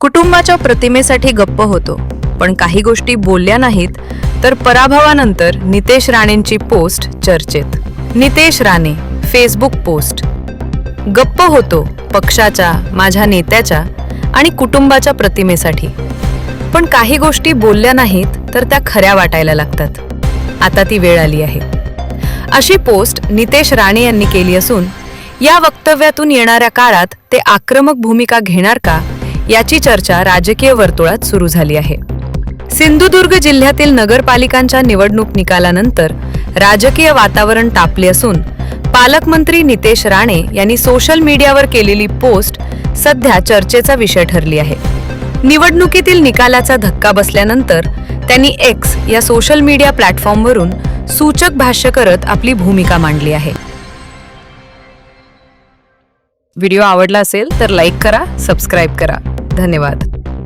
कुटुंबाच्या प्रतिमेसाठी गप्प होतो, पण काही गोष्टी बोलल्या नाहीत तर पराभवानंतर नितेश राणेंची पोस्ट चर्चेत. Nitesh Rane Facebook post. गप्प होतो पक्षाच्या, माझ्या नेत्याच्या आणि कुटुंबाच्या प्रतिमेसाठी, पण काही गोष्टी बोलल्या नाहीत तर त्या खऱ्या वाटायला लागतात. आता ती वेळ आली आहे. अशी पोस्ट नितेश राणे यांनी केली असून या वक्तव्यातून येणाऱ्या काळात ते आक्रमक भूमिका घेणार का याची चर्चा राजकीय वर्तुळात सुरू झाली आहे. सिंधुदुर्ग जिल्ह्यातील नगरपालिकांच्या निवडणूक निकालानंतर राजकीय वातावरण तापले असून पालकमंत्री नितेश राणे यांनी सोशल मीडियावर केलेली पोस्ट सध्या चर्चेचा विषय ठरली आहे. निवडणुकीतील निकालाचा धक्का बसल्यानंतर त्यांनी एक्स या सोशल मीडिया प्लॅटफॉर्मवरून सूचक भाष्य करत आपली भूमिका मांडली आहे. व्हिडिओ आवडला असेल तर लाईक करा, सबस्क्राईब करा. धन्यवाद.